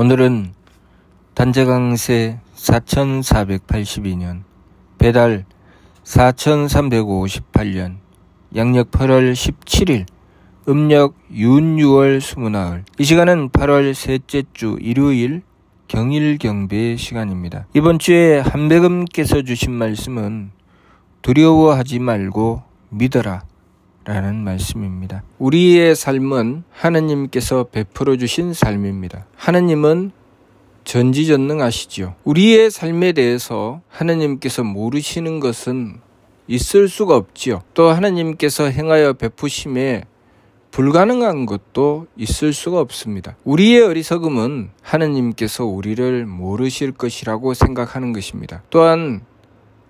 오늘은 단재강세 4482년 배달 4358년 양력 8월 17일 음력 윤6월 20나흘. 이 시간은 8월 셋째 주 일요일 경일경배 시간입니다. 이번 주에 한백음께서 주신 말씀은 두려워하지 말고 믿어라 라는 말씀입니다. 우리의 삶은 하느님께서 베풀어 주신 삶입니다. 하느님은 전지전능하시지요. 우리의 삶에 대해서 하느님께서 모르시는 것은 있을 수가 없지요. 또 하느님께서 행하여 베푸심에 불가능한 것도 있을 수가 없습니다. 우리의 어리석음은 하느님께서 우리를 모르실 것이라고 생각하는 것입니다. 또한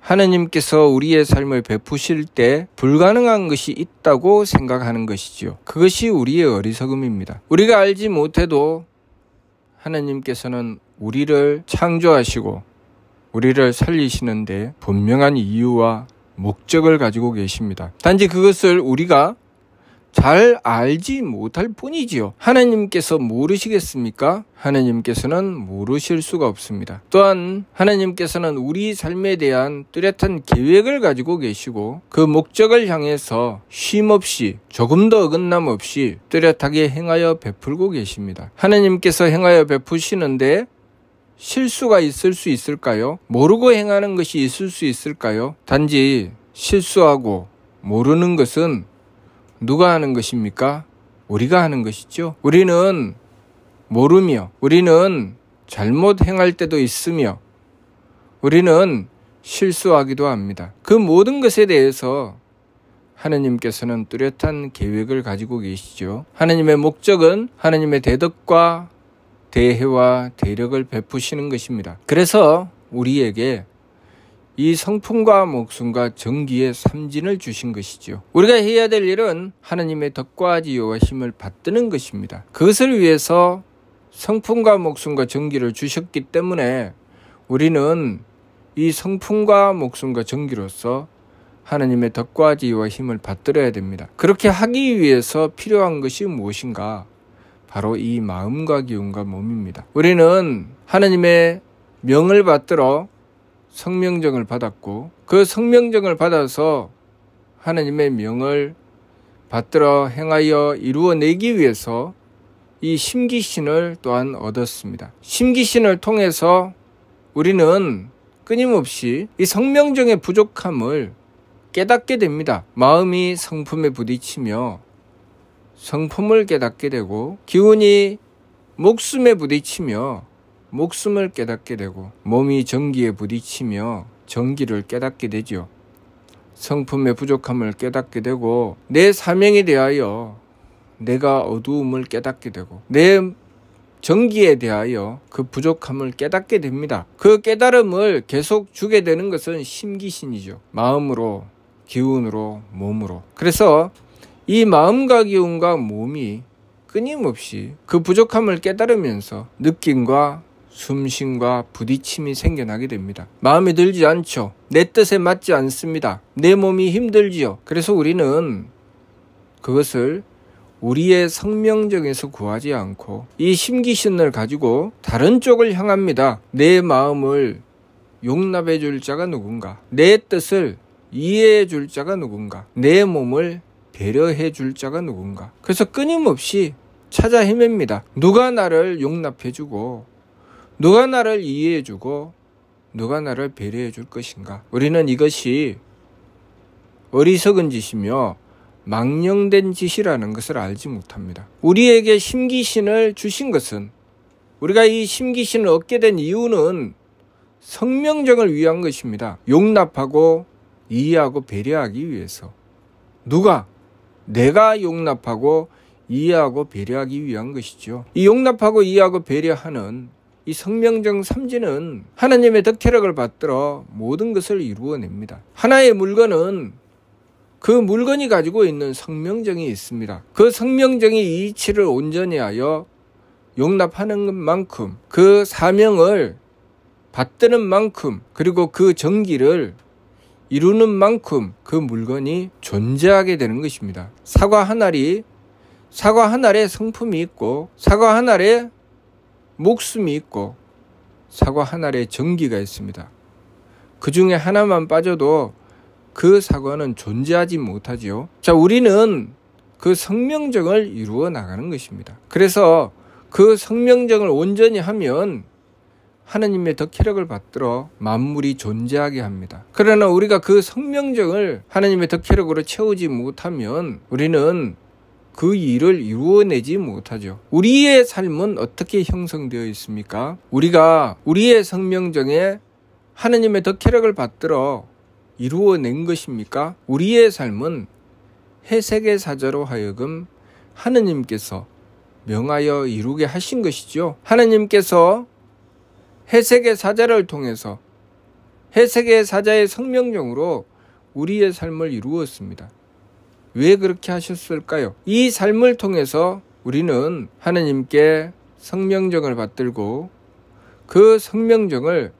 하느님께서 우리의 삶을 베푸실 때 불가능한 것이 있다고 생각하는 것이지요. 그것이 우리의 어리석음입니다. 우리가 알지 못해도 하느님께서는 우리를 창조하시고 우리를 살리시는데 분명한 이유와 목적을 가지고 계십니다. 단지 그것을 우리가 잘 알지 못할 뿐이지요. 하나님께서 모르시겠습니까? 하나님께서는 모르실 수가 없습니다. 또한 하나님께서는 우리 삶에 대한 뚜렷한 계획을 가지고 계시고 그 목적을 향해서 쉼없이 조금도 어긋남 없이 뚜렷하게 행하여 베풀고 계십니다. 하나님께서 행하여 베푸시는데 실수가 있을 수 있을까요? 모르고 행하는 것이 있을 수 있을까요? 단지 실수하고 모르는 것은 누가 하는 것입니까? 우리가 하는 것이죠. 우리는 모르며 우리는 잘못 행할 때도 있으며 우리는 실수하기도 합니다. 그 모든 것에 대해서 하느님께서는 뚜렷한 계획을 가지고 계시죠. 하느님의 목적은 하느님의 대덕과 대혜와 대력을 베푸시는 것입니다. 그래서 우리에게 이 성품과 목숨과 정기의 삼진을 주신 것이죠. 우리가 해야 될 일은 하나님의 덕과 지혜와 힘을 받드는 것입니다. 그것을 위해서 성품과 목숨과 정기를 주셨기 때문에 우리는 이 성품과 목숨과 정기로서 하나님의 덕과 지혜와 힘을 받들어야 됩니다. 그렇게 하기 위해서 필요한 것이 무엇인가? 바로 이 마음과 기운과 몸입니다. 우리는 하나님의 명을 받들어 성명정을 받았고 그 성명정을 받아서 하나님의 명을 받들어 행하여 이루어내기 위해서 이 심기신을 또한 얻었습니다. 심기신을 통해서 우리는 끊임없이 이 성명정의 부족함을 깨닫게 됩니다. 마음이 성품에 부딪히며 성품을 깨닫게 되고 기운이 목숨에 부딪히며 목숨을 깨닫게 되고 몸이 정기에 부딪히며 정기를 깨닫게 되죠. 성품의 부족함을 깨닫게 되고 내 사명에 대하여 내가 어두움을 깨닫게 되고 내 정기에 대하여 그 부족함을 깨닫게 됩니다. 그 깨달음을 계속 주게 되는 것은 심기신이죠. 마음으로, 기운으로, 몸으로. 그래서 이 마음과 기운과 몸이 끊임없이 그 부족함을 깨달으면서 느낌과 숨쉼과 부딪힘이 생겨나게 됩니다. 마음에 들지 않죠. 내 뜻에 맞지 않습니다. 내 몸이 힘들지요. 그래서 우리는 그것을 우리의 성명정에서 구하지 않고 이 심기신을 가지고 다른 쪽을 향합니다. 내 마음을 용납해 줄 자가 누군가? 내 뜻을 이해해 줄 자가 누군가? 내 몸을 배려해 줄 자가 누군가? 그래서 끊임없이 찾아 헤맵니다. 누가 나를 용납해 주고 누가 나를 이해해 주고 누가 나를 배려해 줄 것인가? 우리는 이것이 어리석은 짓이며 망령된 짓이라는 것을 알지 못합니다. 우리에게 심기신을 주신 것은 우리가 이 심기신을 얻게 된 이유는 성명정을 위한 것입니다. 용납하고 이해하고 배려하기 위해서. 누가? 내가 용납하고 이해하고 배려하기 위한 것이죠. 이 용납하고 이해하고 배려하는 이 성명정 삼진은 하나님의 덕혜력을 받들어 모든 것을 이루어냅니다. 하나의 물건은 그 물건이 가지고 있는 성명정이 있습니다. 그 성명정이 이 이치를 온전히 하여 용납하는 만큼 그 사명을 받드는 만큼 그리고 그 정기를 이루는 만큼 그 물건이 존재하게 되는 것입니다. 사과 한 알에 성품이 있고 사과 한 알에 목숨이 있고 사과 한 알에 전기가 있습니다. 그 중에 하나만 빠져도 그 사과는 존재하지 못하지요. 자, 우리는 그 성명정을 이루어 나가는 것입니다. 그래서 그 성명정을 온전히 하면 하느님의 덕혜력을 받들어 만물이 존재하게 합니다. 그러나 우리가 그 성명정을 하느님의 덕혜력으로 채우지 못하면 우리는 그 일을 이루어내지 못하죠. 우리의 삶은 어떻게 형성되어 있습니까? 우리가 우리의 성명정에 하느님의 덕혜력을 받들어 이루어낸 것입니까? 우리의 삶은 해색의 사자로 하여금 하느님께서 명하여 이루게 하신 것이죠. 하느님께서 해색의 사자를 통해서 해색의 사자의 성명정으로 우리의 삶을 이루었습니다. 왜 그렇게 하셨을까요? 이 삶을 통해서 우리는 하느님께 성명정을 받들고 그 성명정을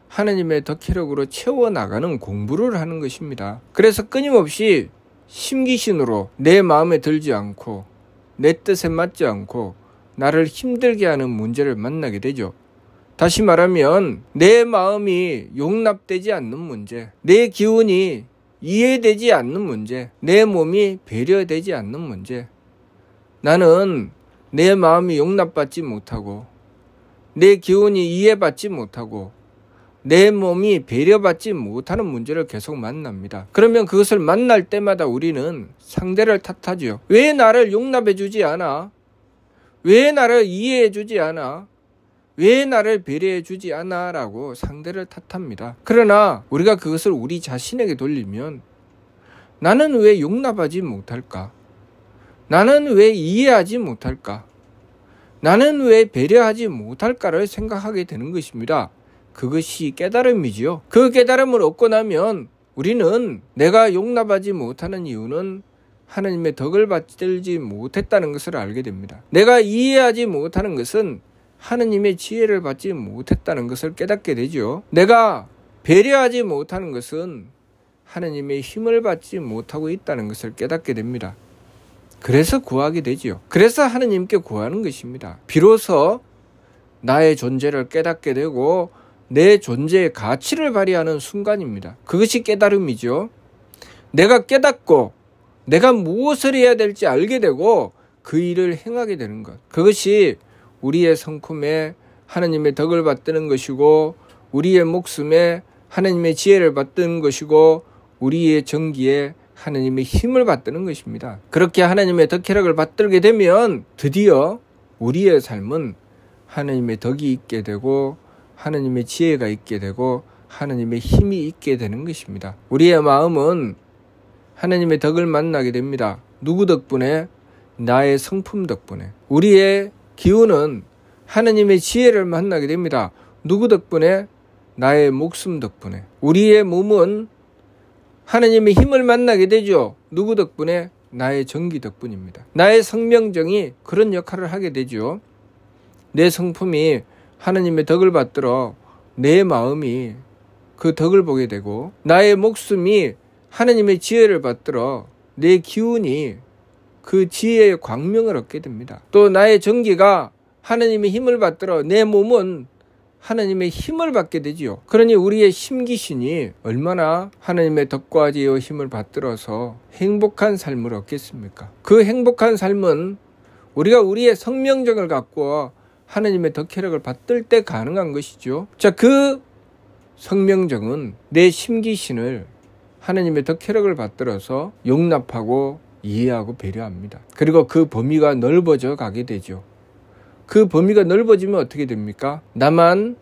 하느님의 덕혜력으로 채워나가는 공부를 하는 것입니다. 그래서 끊임없이 심기신으로 내 마음에 들지 않고 내 뜻에 맞지 않고 나를 힘들게 하는 문제를 만나게 되죠. 다시 말하면 내 마음이 용납되지 않는 문제, 내 기운이 이해되지 않는 문제, 내 몸이 배려되지 않는 문제, 나는 내 마음이 용납받지 못하고 내 기운이 이해받지 못하고 내 몸이 배려받지 못하는 문제를 계속 만납니다. 그러면 그것을 만날 때마다 우리는 상대를 탓하죠. 왜 나를 용납해주지 않아? 왜 나를 이해해주지 않아? 왜 나를 배려해주지 않아? 라고 상대를 탓합니다. 그러나 우리가 그것을 우리 자신에게 돌리면 나는 왜 용납하지 못할까? 나는 왜 이해하지 못할까? 나는 왜 배려하지 못할까를 생각하게 되는 것입니다. 그것이 깨달음이지요. 그 깨달음을 얻고 나면 우리는 내가 용납하지 못하는 이유는 하나님의 덕을 받들지 못했다는 것을 알게 됩니다. 내가 이해하지 못하는 것은 하느님의 지혜를 받지 못했다는 것을 깨닫게 되죠. 내가 배려하지 못하는 것은 하느님의 힘을 받지 못하고 있다는 것을 깨닫게 됩니다. 그래서 구하게 되지요. 그래서 하느님께 구하는 것입니다. 비로소 나의 존재를 깨닫게 되고 내 존재의 가치를 발휘하는 순간입니다. 그것이 깨달음이죠. 내가 깨닫고 내가 무엇을 해야 될지 알게 되고 그 일을 행하게 되는 것. 그것이 우리의 성품에 하느님의 덕을 받드는 것이고 우리의 목숨에 하느님의 지혜를 받드는 것이고 우리의 정기에 하느님의 힘을 받드는 것입니다. 그렇게 하느님의 덕혜력을 받들게 되면 드디어 우리의 삶은 하느님의 덕이 있게 되고 하느님의 지혜가 있게 되고 하느님의 힘이 있게 되는 것입니다. 우리의 마음은 하느님의 덕을 만나게 됩니다. 누구 덕분에? 나의 성품 덕분에. 우리의 기운은 하느님의 지혜를 만나게 됩니다. 누구 덕분에? 나의 목숨 덕분에. 우리의 몸은 하느님의 힘을 만나게 되죠. 누구 덕분에? 나의 정기 덕분입니다. 나의 성명정이 그런 역할을 하게 되죠. 내 성품이 하느님의 덕을 받들어 내 마음이 그 덕을 보게 되고 나의 목숨이 하느님의 지혜를 받들어 내 기운이 그 지혜의 광명을 얻게 됩니다. 또 나의 정기가 하느님의 힘을 받들어 내 몸은 하느님의 힘을 받게 되지요. 그러니 우리의 심기신이 얼마나 하느님의 덕과 지혜의 힘을 받들어서 행복한 삶을 얻겠습니까? 그 행복한 삶은 우리가 우리의 성명정을 갖고 하느님의 덕혜력을 받들 때 가능한 것이죠. 자, 그 성명정은 내 심기신을 하느님의 덕혜력을 받들어서 용납하고 이해하고 배려합니다. 그리고 그 범위가 넓어져 가게 되죠. 그 범위가 넓어지면 어떻게 됩니까? 나만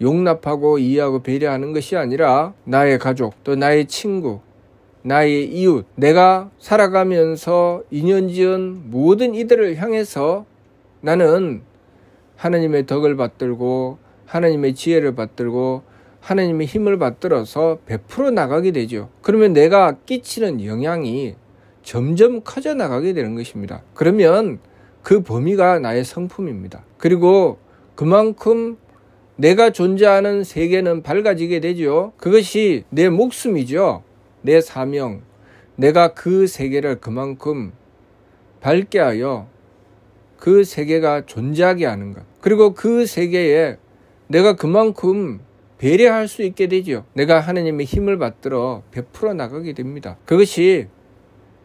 용납하고 이해하고 배려하는 것이 아니라 나의 가족, 또 나의 친구, 나의 이웃, 내가 살아가면서 인연지은 모든 이들을 향해서 나는 하느님의 덕을 받들고 하느님의 지혜를 받들고 하느님의 힘을 받들어서 베풀어 나가게 되죠. 그러면 내가 끼치는 영향이 점점 커져 나가게 되는 것입니다. 그러면 그 범위가 나의 성품입니다. 그리고 그만큼 내가 존재하는 세계는 밝아지게 되죠. 그것이 내 목숨이죠. 내 사명. 내가 그 세계를 그만큼 밝게 하여 그 세계가 존재하게 하는 것. 그리고 그 세계에 내가 그만큼 배려할 수 있게 되죠. 내가 하나님의 힘을 받들어 베풀어 나가게 됩니다. 그것이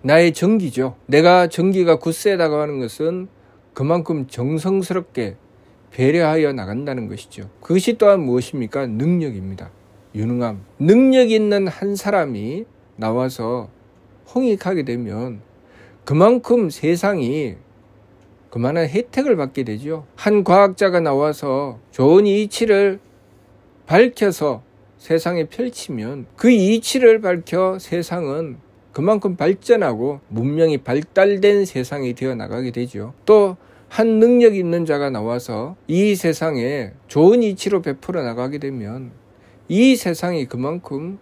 나의 정기죠. 내가 정기가 굳세다고 하는 것은 그만큼 정성스럽게 배려하여 나간다는 것이죠. 그것이 또한 무엇입니까? 능력입니다. 유능함. 능력 있는 한 사람이 나와서 홍익하게 되면 그만큼 세상이 그만한 혜택을 받게 되죠. 한 과학자가 나와서 좋은 이치를 밝혀서 세상에 펼치면 그 이치를 밝혀 세상은 그만큼 발전하고 문명이 발달된 세상이 되어 나가게 되죠. 또 한 능력 있는 자가 나와서 이 세상에 좋은 이치로 베풀어 나가게 되면 이 세상이 그만큼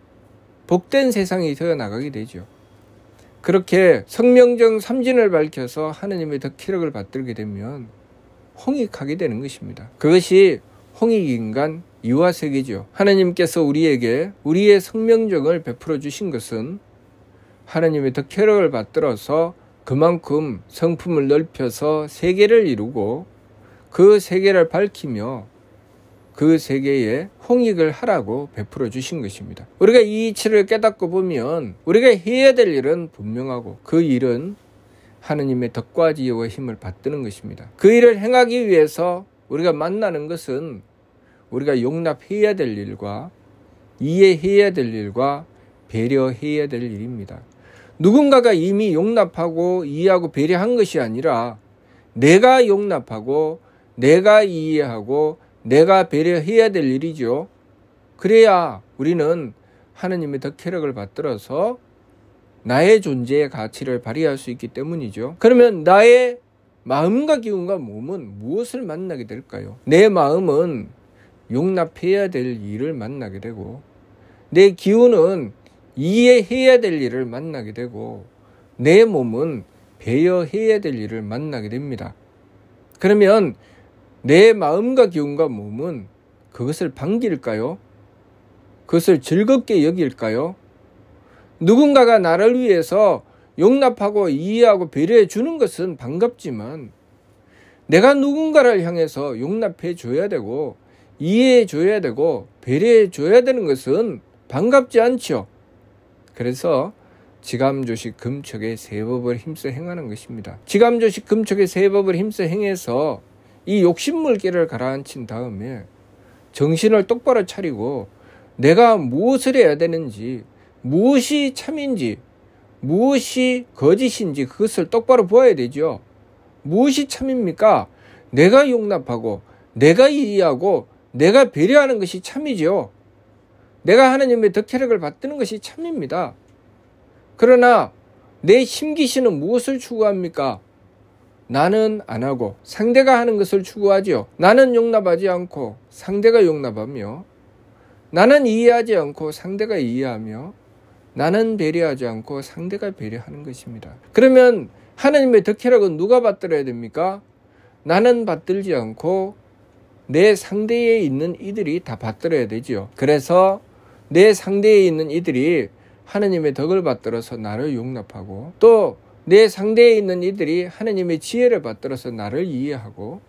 복된 세상이 되어 나가게 되죠. 그렇게 성명정 삼진을 밝혀서 하느님의 덕희력을 받들게 되면 홍익하게 되는 것입니다. 그것이 홍익인간 이화세계죠. 하나님께서 우리에게 우리의 성명정을 베풀어 주신 것은 하나님의 덕혜력을 받들어서 그만큼 성품을 넓혀서 세계를 이루고 그 세계를 밝히며 그 세계에 홍익을 하라고 베풀어 주신 것입니다. 우리가 이 이치를 깨닫고 보면 우리가 해야 될 일은 분명하고 그 일은 하느님의 덕과 지혜와 힘을 받드는 것입니다. 그 일을 행하기 위해서 우리가 만나는 것은 우리가 용납해야 될 일과 이해해야 될 일과 배려해야 될 일입니다. 누군가가 이미 용납하고 이해하고 배려한 것이 아니라 내가 용납하고 내가 이해하고 내가 배려해야 될 일이죠. 그래야 우리는 하느님의 덕혜력을 받들어서 나의 존재의 가치를 발휘할 수 있기 때문이죠. 그러면 나의 마음과 기운과 몸은 무엇을 만나게 될까요? 내 마음은 용납해야 될 일을 만나게 되고 내 기운은 이해해야 될 일을 만나게 되고 내 몸은 배려해야 될 일을 만나게 됩니다. 그러면 내 마음과 기운과 몸은 그것을 반길까요? 그것을 즐겁게 여길까요? 누군가가 나를 위해서 용납하고 이해하고 배려해 주는 것은 반갑지만 내가 누군가를 향해서 용납해 줘야 되고 이해해 줘야 되고 배려해 줘야 되는 것은 반갑지 않죠. 그래서 지감조식 금척의 세법을 힘써 행하는 것입니다. 지감조식 금척의 세법을 힘써 행해서 이 욕심물길을 가라앉힌 다음에 정신을 똑바로 차리고 내가 무엇을 해야 되는지, 무엇이 참인지, 무엇이 거짓인지 그것을 똑바로 보아야 되죠. 무엇이 참입니까? 내가 용납하고 내가 이해하고 내가 배려하는 것이 참이죠. 내가 하나님의 덕혜력을 받드는 것이 참입니다. 그러나 내 심기시는 무엇을 추구합니까? 나는 안 하고 상대가 하는 것을 추구하죠. 나는 용납하지 않고 상대가 용납하며 나는 이해하지 않고 상대가 이해하며 나는 배려하지 않고 상대가 배려하는 것입니다. 그러면 하나님의 덕혜력은 누가 받들어야 됩니까? 나는 받들지 않고 내 상대에 있는 이들이 다 받들어야 되죠. 그래서 내 상대에 있는 이들이 하나님의 덕을 받들어서 나를 용납하고 또 내 상대에 있는 이들이 하나님의 지혜를 받들어서 나를 이해하고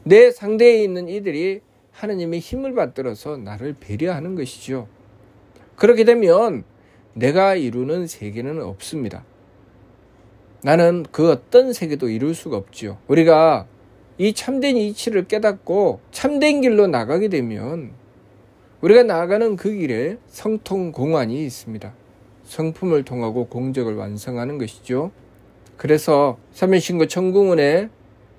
내 상대에 있는 이들이 하나님의 힘을 받들어서 나를 배려하는 것이죠. 그렇게 되면 내가 이루는 세계는 없습니다. 나는 그 어떤 세계도 이룰 수가 없죠. 우리가 이 참된 이치를 깨닫고 참된 길로 나가게 되면 우리가 나아가는 그 길에 성통공환이 있습니다. 성품을 통하고 공적을 완성하는 것이죠. 그래서 삼일신고 청궁운의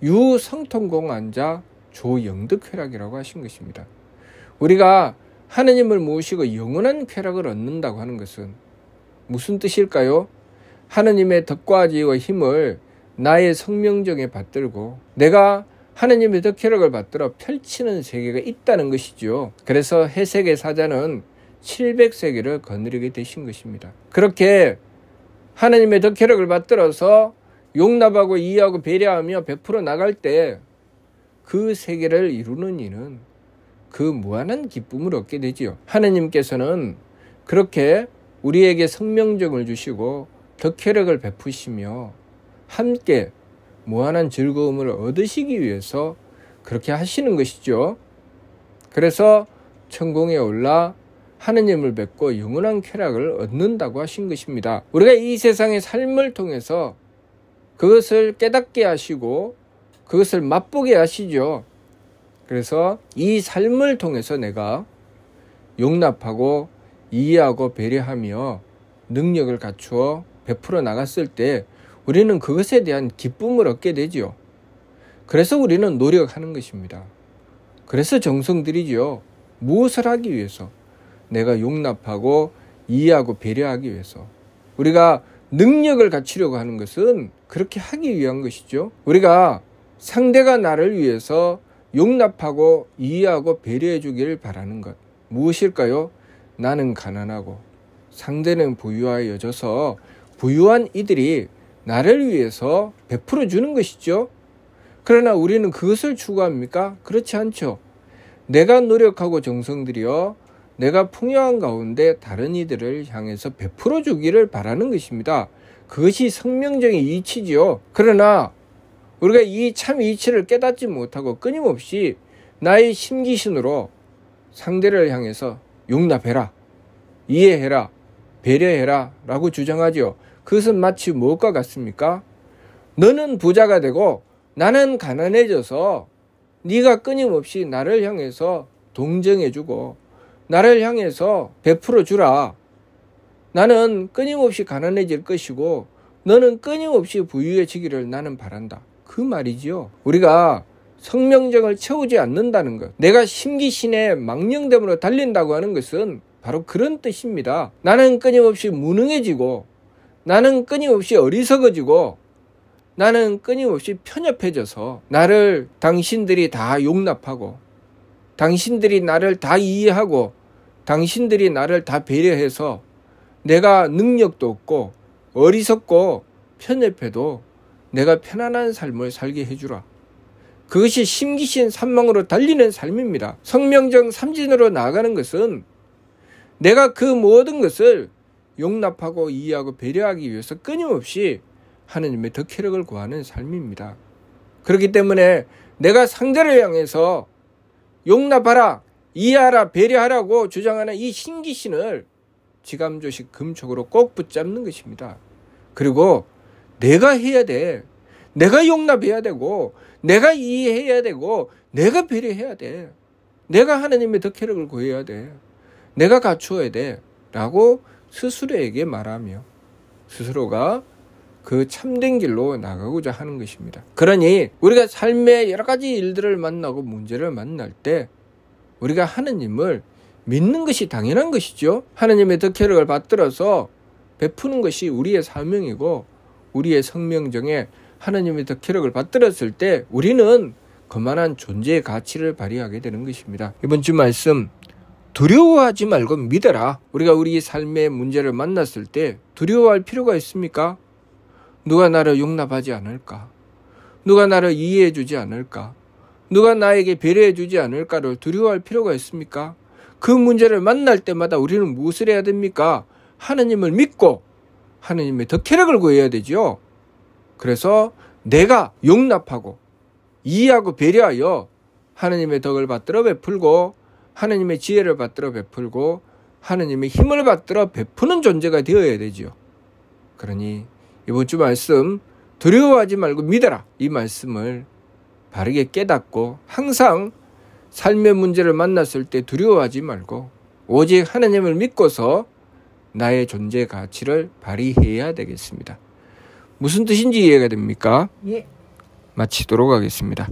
유성통공환자 조영득쾌락이라고 하신 것입니다. 우리가 하느님을 모시고 영원한 쾌락을 얻는다고 하는 것은 무슨 뜻일까요? 하느님의 덕과 지혜와 힘을 나의 성명정에 받들고 내가 하느님의 덕혜력을 받들어 펼치는 세계가 있다는 것이죠. 그래서 해세계 사자는 700세계를 거느리게 되신 것입니다. 그렇게 하느님의 덕혜력을 받들어서 용납하고 이해하고 배려하며 베풀어 나갈 때 그 세계를 이루는 이는 그 무한한 기쁨을 얻게 되지요. 하느님께서는 그렇게 우리에게 성명정을 주시고 덕혜력을 베푸시며 함께 무한한 즐거움을 얻으시기 위해서 그렇게 하시는 것이죠. 그래서 천공에 올라 하느님을 뵙고 영원한 쾌락을 얻는다고 하신 것입니다. 우리가 이 세상의 삶을 통해서 그것을 깨닫게 하시고 그것을 맛보게 하시죠. 그래서 이 삶을 통해서 내가 용납하고 이해하고 배려하며 능력을 갖추어 베풀어 나갔을 때 우리는 그것에 대한 기쁨을 얻게 되죠. 그래서 우리는 노력하는 것입니다. 그래서 정성 들이죠. 무엇을 하기 위해서? 내가 용납하고 이해하고 배려하기 위해서. 우리가 능력을 갖추려고 하는 것은 그렇게 하기 위한 것이죠. 우리가 상대가 나를 위해서 용납하고 이해하고 배려해 주기를 바라는 것. 무엇일까요? 나는 가난하고 상대는 부유하여져서 부유한 이들이 나를 위해서 베풀어 주는 것이죠. 그러나 우리는 그것을 추구합니까? 그렇지 않죠. 내가 노력하고 정성 들여 내가 풍요한 가운데 다른 이들을 향해서 베풀어 주기를 바라는 것입니다. 그것이 성명적인 이치지요. 그러나 우리가 이 참 이치를 깨닫지 못하고 끊임없이 나의 심기신으로 상대를 향해서 용납해라, 이해해라, 배려해라 라고 주장하죠. 그것은 마치 무엇과 같습니까? 너는 부자가 되고 나는 가난해져서 네가 끊임없이 나를 향해서 동정해주고 나를 향해서 베풀어 주라. 나는 끊임없이 가난해질 것이고 너는 끊임없이 부유해지기를 나는 바란다. 그 말이지요. 우리가 성명정을 채우지 않는다는 것, 내가 심기신의 망령됨으로 달린다고 하는 것은 바로 그런 뜻입니다. 나는 끊임없이 무능해지고 나는 끊임없이 어리석어지고 나는 끊임없이 편협해져서 나를 당신들이 다 용납하고 당신들이 나를 다 이해하고 당신들이 나를 다 배려해서 내가 능력도 없고 어리석고 편협해도 내가 편안한 삶을 살게 해주라. 그것이 심기신 산망으로 달리는 삶입니다. 성명정 삼진으로 나아가는 것은 내가 그 모든 것을 용납하고 이해하고 배려하기 위해서 끊임없이 하느님의 덕혜력을 구하는 삶입니다. 그렇기 때문에 내가 상대를 향해서 용납하라, 이해하라, 배려하라고 주장하는 이 신기신을 지감조식 금촉으로 꼭 붙잡는 것입니다. 그리고 내가 해야 돼. 내가 용납해야 되고 내가 이해해야 되고 내가 배려해야 돼. 내가 하느님의 덕혜력을 구해야 돼. 내가 갖추어야 돼. 라고 스스로에게 말하며 스스로가 그 참된 길로 나가고자 하는 것입니다. 그러니 우리가 삶의 여러 가지 일들을 만나고 문제를 만날 때 우리가 하느님을 믿는 것이 당연한 것이죠. 하느님의 덕혜력을 받들어서 베푸는 것이 우리의 사명이고 우리의 성명정에 하느님의 덕혜력을 받들었을 때 우리는 그만한 존재의 가치를 발휘하게 되는 것입니다. 이번 주 말씀, 두려워하지 말고 믿어라. 우리가 우리 삶의 문제를 만났을 때 두려워할 필요가 있습니까? 누가 나를 용납하지 않을까? 누가 나를 이해해 주지 않을까? 누가 나에게 배려해 주지 않을까를 두려워할 필요가 있습니까? 그 문제를 만날 때마다 우리는 무엇을 해야 됩니까? 하느님을 믿고 하느님의 덕혜력을 구해야 되죠. 그래서 내가 용납하고 이해하고 배려하여 하느님의 덕을 받들어 베풀고 하느님의 지혜를 받들어 베풀고 하느님의 힘을 받들어 베푸는 존재가 되어야 되죠. 그러니 이번 주 말씀, 두려워하지 말고 믿어라, 이 말씀을 바르게 깨닫고 항상 삶의 문제를 만났을 때 두려워하지 말고 오직 하느님을 믿고서 나의 존재 가치를 발휘해야 되겠습니다. 무슨 뜻인지 이해가 됩니까? 예. 마치도록 하겠습니다.